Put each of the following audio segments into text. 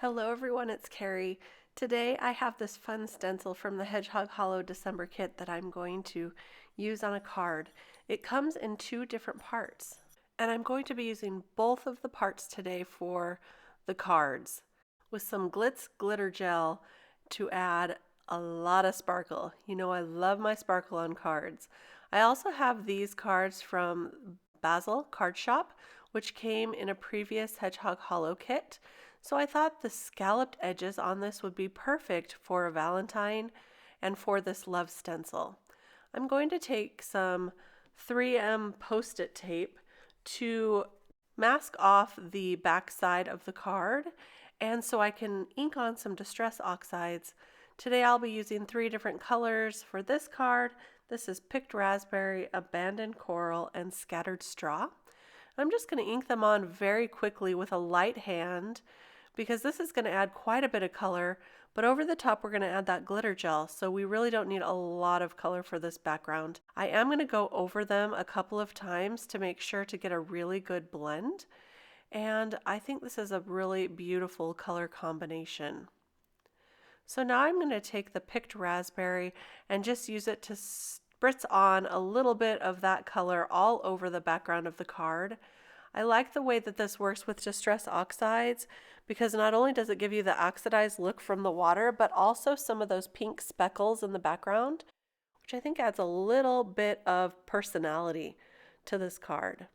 Hello everyone, it's Kari. Today I have this fun stencil from the Hedgehog Hollow December kit that I'm going to use on a card. It comes in two different parts, and I'm going to be using both of the parts today for the cards with some Glitz Glitter Gel to add a lot of sparkle. You know I love my sparkle on cards. I also have these cards from Basil Card Shop, which came in a previous Hedgehog Hollow kit. So I thought the scalloped edges on this would be perfect for a Valentine and for this love stencil. I'm going to take some 3M Post-it tape to mask off the back side of the card, and so I can ink on some Distress Oxides. Today I'll be using 3 different colors for this card. This is Picked Raspberry, Abandoned Coral, and Scattered Straw. I'm just going to ink them on very quickly with a light hand, because this is going to add quite a bit of color, but over the top we're going to add that glitter gel, so we really don't need a lot of color for this background. I am going to go over them a couple of times to make sure to get a really good blend, and I think this is a really beautiful color combination. So now I'm going to take the Picked Raspberry and just use it to spritz on a little bit of that color all over the background of the card. I like the way that this works with Distress Oxides because not only does it give you the oxidized look from the water, but also some of those pink speckles in the background, which I think adds a little bit of personality to this card.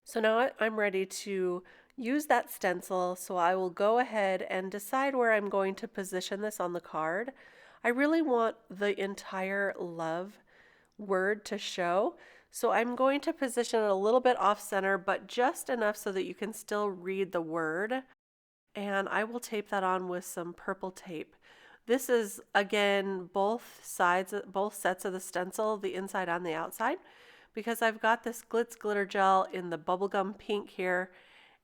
So now I'm ready to use that stencil, so I will go ahead and decide where I'm going to position this on the card. I really want the entire love word to show, so I'm going to position it a little bit off center, but just enough so that you can still read the word. And I will tape that on with some purple tape. This is, again, both sets of the stencil, the inside and the outside, because I've got this Glitz Glitter Gel in the Bubblegum pink here,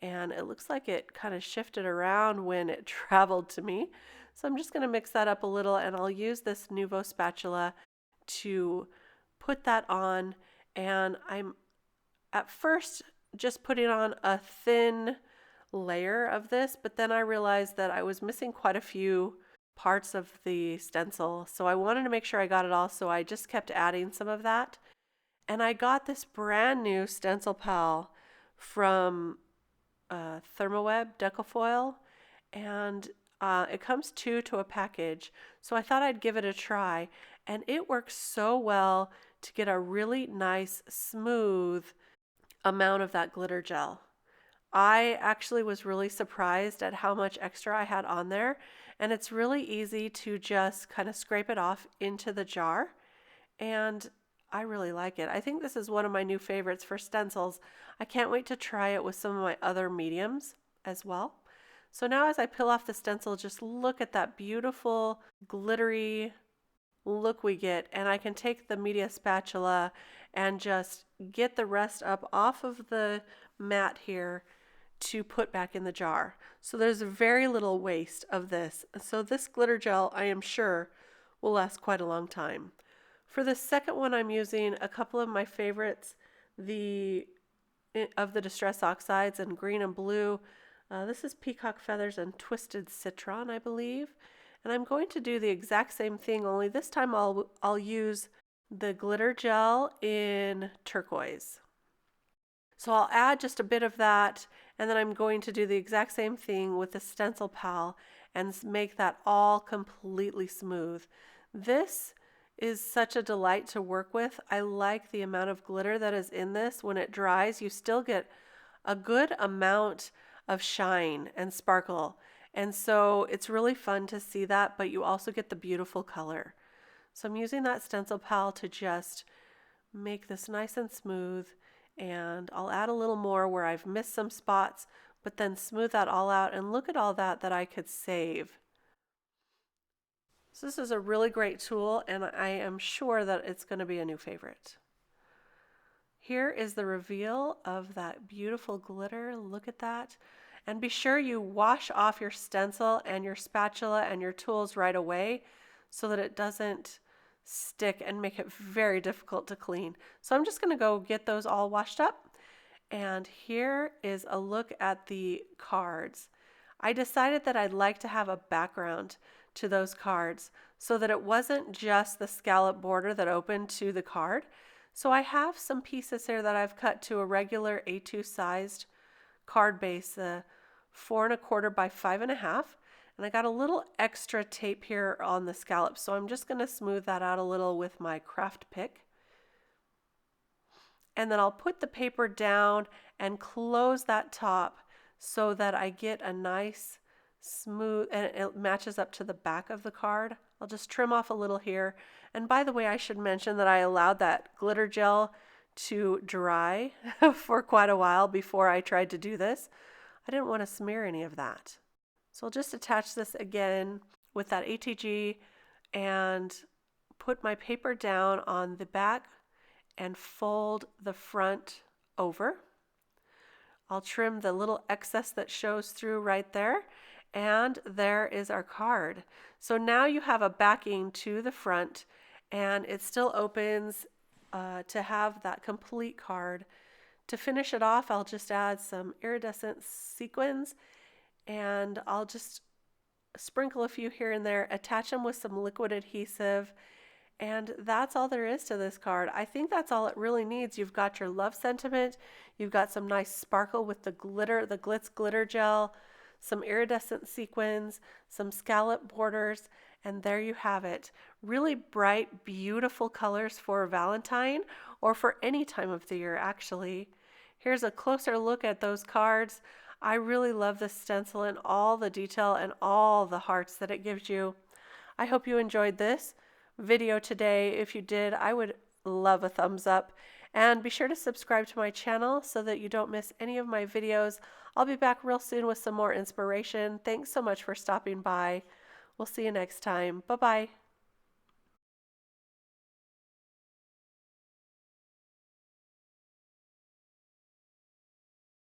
and it looks like it kind of shifted around when it traveled to me. So I'm just going to mix that up a little, and I'll use this Nuvo spatula to put that on. And I'm at first just putting on a thin layer of this, but then I realized that I was missing quite a few parts of the stencil, so I wanted to make sure I got it all, so I just kept adding some of that. And I got this brand new stencil pal from Thermoweb Deco Foil, and it comes 2 to a package, so I thought I'd give it a try, and it works so well to get a really nice smooth amount of that glitter gel. I actually was really surprised at how much extra I had on there, and it's really easy to just kind of scrape it off into the jar, and I really like it. I think this is one of my new favorites for stencils. I can't wait to try it with some of my other mediums as well. So now as I peel off the stencil, just look at that beautiful glittery look we get, and I can take the media spatula and just get the rest up off of the mat here to put back in the jar. So there's very little waste of this. So this glitter gel, I am sure, will last quite a long time. For the second one, I'm using a couple of my favorites, of the Distress Oxides in green and blue. This is Peacock Feathers and Twisted Citron, I believe. And I'm going to do the exact same thing, only this time I'll use the glitter gel in Turquoise. So I'll add just a bit of that, and then I'm going to do the exact same thing with the stencil pal and make that all completely smooth. This is such a delight to work with. I like the amount of glitter that is in this. When it dries, you still get a good amount of shine and sparkle. And so it's really fun to see that, but you also get the beautiful color. So I'm using that stencil pal to just make this nice and smooth, and I'll add a little more where I've missed some spots, but then smooth that all out, and look at all that I could save. So this is a really great tool, and I am sure that it's going to be a new favorite. Here is the reveal of that beautiful glitter. Look at that. And be sure you wash off your stencil and your spatula and your tools right away so that it doesn't stick and make it very difficult to clean. So I'm just going to go get those all washed up. And here is a look at the cards. I decided that I'd like to have a background to those cards so that it wasn't just the scallop border that opened to the card. So I have some pieces here that I've cut to a regular A2 sized card base, 4 1/4 by 5 1/2. And I got a little extra tape here on the scallop, so I'm just going to smooth that out a little with my craft pick. And then I'll put the paper down and close that top so that I get a nice smooth, and it matches up to the back of the card. I'll just trim off a little here. And by the way, I should mention that I allowed that glitter gel to dry for quite a while before I tried to do this. I didn't want to smear any of that. So I'll just attach this again with that ATG and put my paper down on the back and fold the front over. I'll trim the little excess that shows through right there, and there is our card. So now you have a backing to the front, and it still opens to have that complete card. To finish it off, I'll just add some iridescent sequins, and I'll just sprinkle a few here and there, attach them with some liquid adhesive, and that's all there is to this card. I think that's all it really needs. You've got your love sentiment, you've got some nice sparkle with the glitter, the Glitz Glitter Gel, some iridescent sequins, some scallop borders, and there you have it. Really bright, beautiful colors for Valentine, or for any time of the year actually. Here's a closer look at those cards. I really love this stencil and all the detail and all the hearts that it gives you. I hope you enjoyed this video today. If you did, I would love a thumbs up, and be sure to subscribe to my channel so that you don't miss any of my videos. I'll be back real soon with some more inspiration. Thanks so much for stopping by. We'll see you next time. Bye-bye.